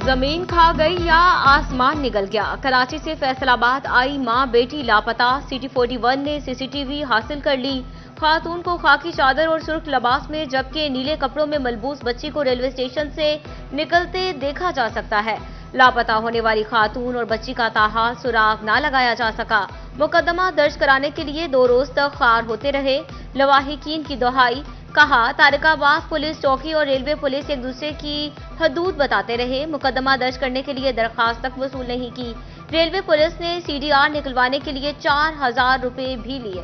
जमीन खा गई या आसमान निगल गया। कराची से फैसलाबाद आई मां बेटी लापता। सिटी 41 ने सीसीटीवी हासिल कर ली। खातून को खाकी चादर और सुर्ख लिबास में जबकि नीले कपड़ों में मलबूस बच्ची को रेलवे स्टेशन से निकलते देखा जा सकता है। लापता होने वाली खातून और बच्ची का ताहा सुराग न लगाया जा सका। मुकदमा दर्ज कराने के लिए 2 रोज तक खार होते रहे। लवाहिकीन की दुहाई, कहा तारिकाबाद पुलिस चौकी और रेलवे पुलिस एक दूसरे की हदूद बताते रहे। मुकदमा दर्ज करने के लिए दरखास्त तक वसूल नहीं की। रेलवे पुलिस ने CDR निकलवाने के लिए 4000 रुपए भी लिए।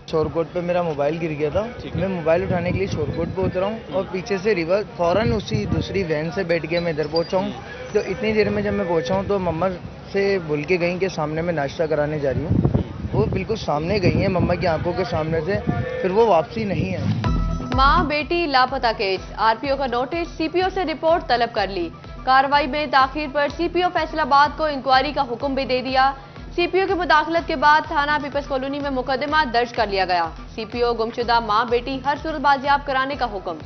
शोरकोट पे मेरा मोबाइल गिर गया था। मैं मोबाइल उठाने के लिए शोरकोट पे उतरा हूँ और पीछे से रिवर्स फौरन उसी दूसरी वैन से बैठ के मैं इधर पहुँचा हूँ। तो इतनी देर में जब मैं पहुँचा हूँ तो मम्मा से बोल के गई कि सामने मैं नाश्ता कराने जा रही हूँ। वो बिल्कुल सामने गई हैं मम्मा की आंखों के सामने से, फिर वो वापसी नहीं है। मां बेटी लापता केस, RPO का नोटिस, CPO से रिपोर्ट तलब कर ली। कार्रवाई में ताखीर पर CPO फैसलाबाद को इंक्वायरी का हुक्म भी दे दिया। CPO की मुदाखलत के बाद थाना पीपल्स कॉलोनी में मुकदमा दर्ज कर लिया गया। CPO गुमशुदा मां बेटी हर सूरत बाजियाब कराने का हुक्म।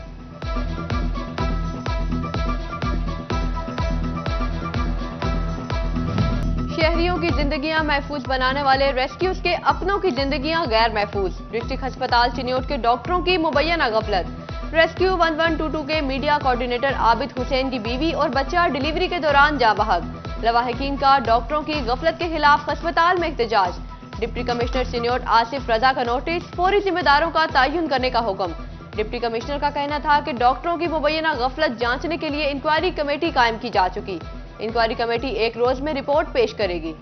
शहरियों की जिंदगियां महफूज बनाने वाले रेस्क्यूज के अपनों की जिंदगियां गैर महफूज। डिस्ट्रिक्ट अस्पताल चिन्योट के डॉक्टरों की मुबैना गफलत। रेस्क्यू 1122 के मीडिया कोऑर्डिनेटर आबिद हुसैन की बीवी और बच्चा डिलीवरी के दौरान जा बहक। लवाहिकीन का डॉक्टरों की गफलत के खिलाफ अस्पताल में एहतजाज। डिप्टी कमिश्नर चिन्योट आसिफ रजा का नोटिस, फौरी जिम्मेदारों का तयन करने का हुक्म। डिप्टी कमिश्नर का कहना था कि डॉक्टरों की मुबैना गफलत जांचने के लिए इंक्वायरी कमेटी कायम की जा चुकी। इंक्वायरी कमेटी 1 रोज में रिपोर्ट पेश करेगी।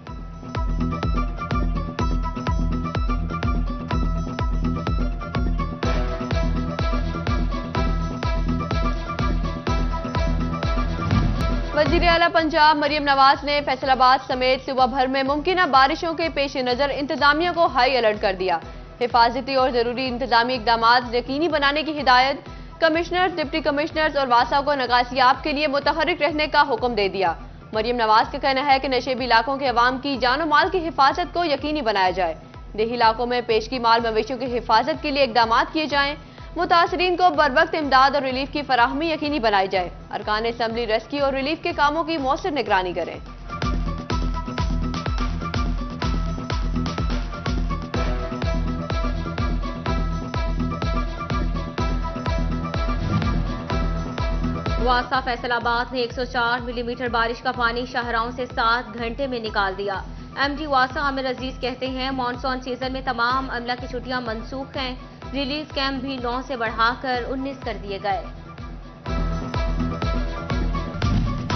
वजीर आला पंजाब मरियम नवाज ने फैसलाबाद समेत सूबा भर में मुमकिन बारिशों के पेश नजर इंतजामिया को हाई अलर्ट कर दिया। हिफाजती और जरूरी इंतजामी इकदाम यकीनी बनाने की हिदायत। कमिश्नर्स, डिप्टी कमिश्नर्स और वासा को नकासियाब के लिए मुतहरिक रहने का हुक्म दे दिया। मरियम नवाज का कहना है कि नशेबी इलाकों के अवाम की जानो माल की हिफाजत को यकीनी बनाया जाए। देही इलाकों में पेशगी माल मवेशियों की हिफाजत के लिए इकदाम किए जाएं। मुतासरीन को बरवक्त इमदाद और रिलीफ की फराहमी यकीनी बनाई जाए। अरकान असम्बली रेस्क्यू और रिलीफ के कामों की मौसर निगरानी करें। वासा फैसलाबाद ने 104 मिलीमीटर बारिश का पानी शाहराओं से 7 घंटे में निकाल दिया। MD वासा आमिर अजीज कहते हैं मॉनसून सीजन में तमाम अमला की छुट्टियां मनसूख हैं। रिलीफ कैंप भी 9 से बढ़ाकर 19 कर दिए गए।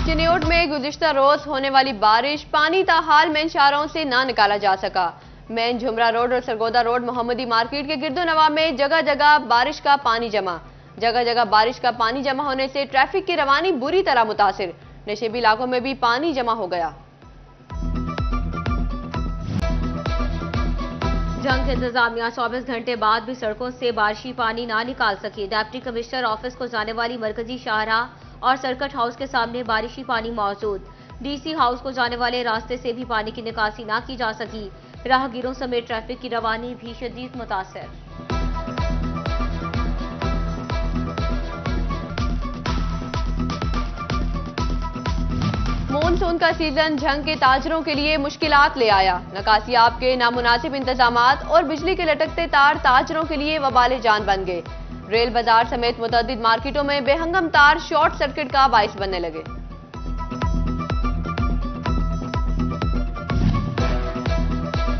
चिन्योट में गुज़िश्ता रोज होने वाली बारिश, पानी ताहाल मेन शाहराओं से ना निकाला जा सका। मेन झुमरा रोड और सरगोदा रोड मोहम्मदी मार्केट के गिरदो नवा में जगह जगह बारिश का पानी जमा। जगह जगह बारिश का पानी जमा होने से ट्रैफिक की रवानी बुरी तरह मुतासिर। नशेबी इलाकों में भी पानी जमा हो गया। जंग इंतजामिया 24 घंटे बाद भी सड़कों से बारिशी पानी ना निकाल सकी। डिप्टी कमिश्नर ऑफिस को जाने वाली मरकजी शाहराह और सर्किट हाउस के सामने बारिशी पानी मौजूद। DC हाउस को जाने वाले रास्ते से भी पानी की निकासी ना की जा सकी। राहगीरों समेत ट्रैफिक की रवानी भी शदीद मुतासिर। मानसून का सीजन जंग के ताजरों के लिए मुश्किलात ले आया। नकासियाब के नामुनासिब इंतजामात और बिजली के लटकते तार ताजरों के लिए वबाले जान बन गए। रेल बाजार समेत मुतअद्दिद मार्केटों में बेहंगम तार शॉर्ट सर्किट का बाइस बनने लगे।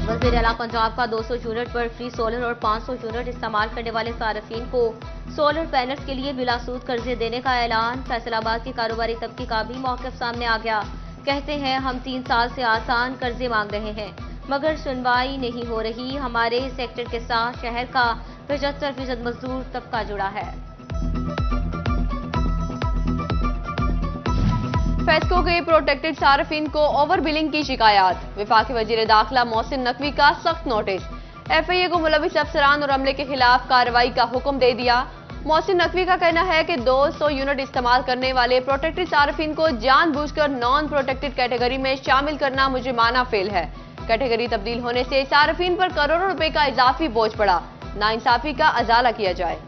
वज़ीर आला पंजाब का 200 यूनिट पर फ्री सोलर और 500 यूनिट इस्तेमाल करने वाले सार्फिन को सोलर पैनल्स के लिए बिलासूद कर्जे देने का ऐलान। फैसलाबाद के कारोबारी तबके का भी मौक़िफ़ सामने आ गया। कहते हैं हम 3 साल से आसान कर्जे मांग रहे हैं मगर सुनवाई नहीं हो रही। हमारे सेक्टर के साथ शहर का 75% मजदूर तबका जुड़ा है। फेस्को के प्रोटेक्टेड सार्फिन को ओवर बिलिंग की शिकायत। वफाकी वजीर दाखिला मोहसिन नकवी का सख्त नोटिस। FIA को मुलविस अफसरान और अमले के खिलाफ कार्रवाई का हुक्म दे दिया। मोहसिन नकवी का कहना है कि 200 यूनिट इस्तेमाल करने वाले प्रोटेक्टेड सार्फिन को जानबूझकर नॉन प्रोटेक्टेड कैटेगरी में शामिल करना मुजरिमाना फेल है। कैटेगरी तब्दील होने से सार्फिन पर करोड़ों रुपए का इजाफी बोझ पड़ा। नाइंसाफी का अजाला किया जाए।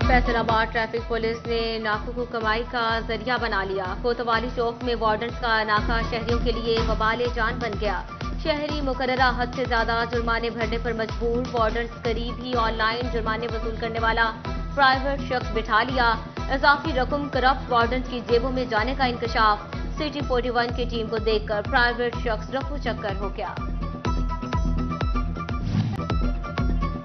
फैसलाबाद ट्रैफिक पुलिस ने नाकों को कमाई का जरिया बना लिया। कोतवाली चौक में वार्डन्स का नाका शहरियों के लिए वबाले जान बन गया। शहरी मुकर्ररा हद से ज्यादा जुर्माने भरने पर मजबूर। वार्डन्स करीब ही ऑनलाइन जुर्माने वसूल करने वाला प्राइवेट शख्स बिठा लिया। इजाफी रकम करप्ट वार्डन्स की जेबों में जाने का इंकशाफ। सिटी 41 की टीम को देखकर प्राइवेट शख्स रफू चक्कर हो गया।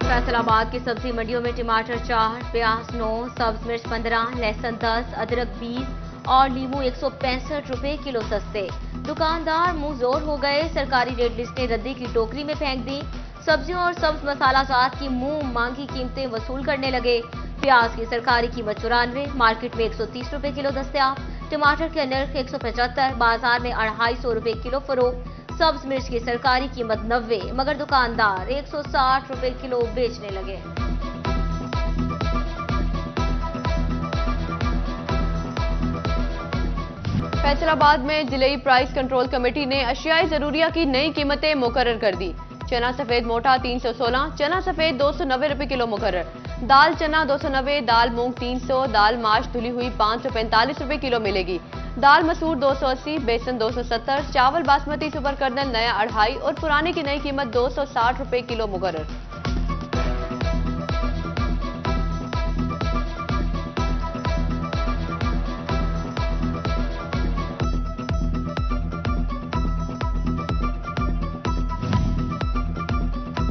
फैसलाबाद की सब्जी मंडियों में टमाटर 4, प्याज 9, सब्ज मिर्च 15, लहसुन 10, अदरक 20 और लीमू 165 रुपए किलो सस्ते। दुकानदार मुंह जोर हो गए। सरकारी रेट लिस्टें रद्दी की टोकरी में फेंक दी। सब्जियों और सब्ज मसाला जात की मुंह मांगी कीमतें वसूल करने लगे। प्याज की सरकारी कीमत 94, मार्केट में 130 रुपए किलो दस्तयाब। टमाटर के नर्ख 175, बाजार में 250 रुपए किलो फरोख्त। सब्ज मिर्च की सरकारी कीमत 90, मगर दुकानदार 160 रुपए किलो बेचने लगे। फैसलाबाद में जिले प्राइस कंट्रोल कमेटी ने अशियाई जरूरिया की नई कीमतें मुकर्रर कर दी। चना सफेद मोटा 316, चना सफेद 290 रुपए किलो मुकर्रर। दाल चना 290, दाल मूंग 300, दाल माश धुली हुई 545 रुपए किलो मिलेगी। दाल मसूर 280, बेसन 270, चावल बासमती सुपर कर्नल नया 2.5 और पुराने की नई कीमत 260 रुपए किलो मुकर्रर।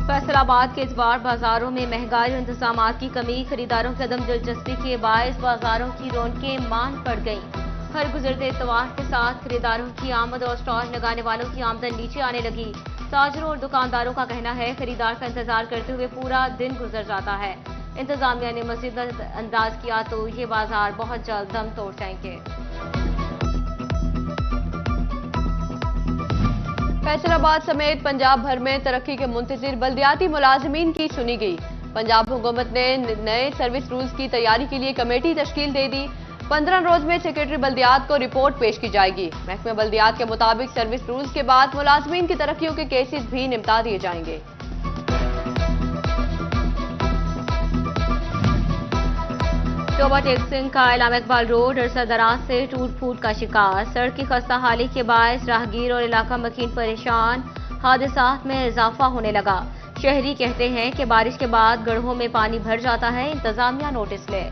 फैसलाबाद के इतवार बाजारों में महंगाई और इंतजामात की कमी, खरीदारों की अदम दिलचस्पी के बायस बाजारों की रौनकें मान पड़ गईं। हर गुजरते इतवार के साथ खरीदारों की आमद और स्टॉल लगाने वालों की आमदन नीचे आने लगी। ताजरों और दुकानदारों का कहना है खरीदार का इंतजार करते हुए पूरा दिन गुजर जाता है। इंतजामिया ने मजीद अंदाज किया तो ये बाजार बहुत जल्द दम तोड़ जाएंगे। फैसलाबाद समेत पंजाब भर में तरक्की के मुंतजिर बल्दियाती मुलाजिमीन की सुनी गई। पंजाब हुकूमत ने नए सर्विस रूल्स की तैयारी के लिए कमेटी तश्कील दे दी। 15 रोज में सेक्रेटरी बल्दियात को रिपोर्ट पेश की जाएगी। महकमे बल्दियात के मुताबिक सर्विस रूल्स के बाद मुलाजिमीन की तरक्कियों के केसेस भी निपटा दिए जाएंगे। टोबा टेक्सिंग का इलामा इकबाल रोड अरसा दराज से टूट फूट का शिकार। सड़क की खस्ता हाली के बायस राहगीर और इलाका मकीन परेशान। हादसात में इजाफा होने लगा। शहरी कहते हैं कि बारिश के बाद गड्ढों में पानी भर जाता है। इंतजामिया नोटिस ले।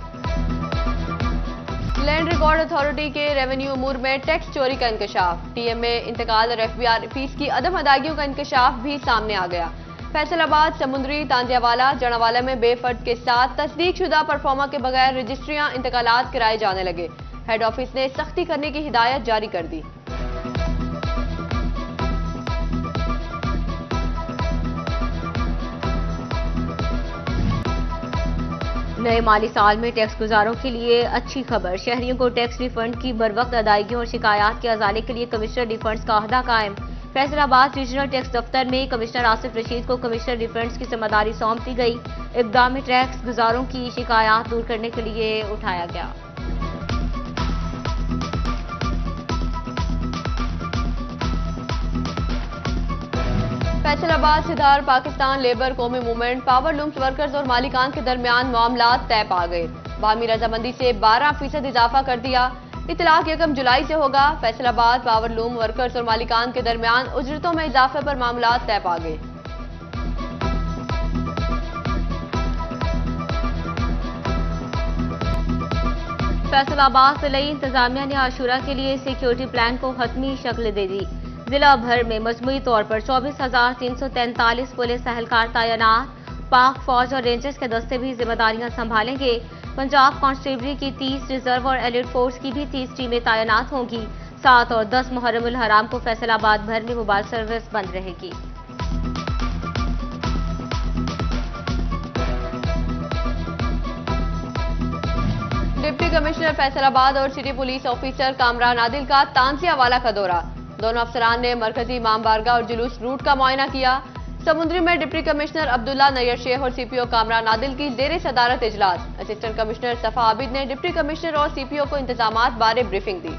लैंड रिकॉर्ड अथॉरिटी के रेवेन्यू अमूर में टैक्स चोरी का इंकशाफ। टीएमए इंतकाल और एफबीआर फीस की अदम अदायगियों का इंकशाफ भी सामने आ गया। फैसलाबाद, समुंदरी, तांजियावाला, जनावाला में बेफर्द के साथ तस्दीक शुदा परफॉर्मा के बगैर रजिस्ट्रियां इंतकालात कराए जाने लगे। हेड ऑफिस ने सख्ती करने की हिदायत जारी कर दी। नए माली साल में टैक्स गुजारों के लिए अच्छी खबर। शहरियों को टैक्स रिफंड की बरवक्त अदायगी और शिकायत के अजाले के लिए कमिश्नर रिफंड्स का अहदा कायम। फैसलाबाद रीजनल टैक्स दफ्तर में कमिश्नर आसिफ रशीद को कमिश्नर रिफंड्स की जिम्मेदारी सौंप दी गई। इक़दाम टैक्स गुजारों की शिकायत दूर करने के लिए उठाया गया। फैसलाबाद सिधार पाकिस्तान लेबर कौमी मूवमेंट पावर लूम्स वर्कर्स और मालिकान के दरमियान मामला तय पा गए। बामी रजामंदी से 12% इजाफा कर दिया। इतलाक 1 जुलाई से होगा। फैसलाबाद पावर लूम वर्कर्स और मालिकान के दरमियान उजरतों में इजाफे पर मामला तय पा गए। फैसलाबाद जिले इंतजामिया ने आशूरा के लिए सिक्योरिटी प्लान को हतमी शक्ल दे दी। जिला भर में मजमूई तौर पर 24,343 पुलिस एहलकार तैनात। पाक फौज और रेंजर्स के दस्ते भी जिम्मेदारियां संभालेंगे। पंजाब कांस्टेबली की 30, रिजर्व और एलिट फोर्स की भी 30 टीमें तैनात होंगी। 7 और 10 मुहर्रमुल हराम को फैसलाबाद भर में मोबाइल सर्विस बंद रहेगी। डिप्टी कमिश्नर फैसलाबाद और city police officer Kamran Adil का तांजियावाला का दौरा। दोनों अफसरान ने मरकजी इमाम बारगाह और जुलूस रूट का मुआयना किया। समुद्री में डिप्टी कमिश्नर अब्दुल्ला नैयर शेख और सीपीओ कामरान आदिल की जेर सदारत इजलास। असिस्टेंट कमिश्नर सफा आबिद ने डिप्टी कमिश्नर और सीपीओ को इंतजामात बारे ब्रीफिंग दी।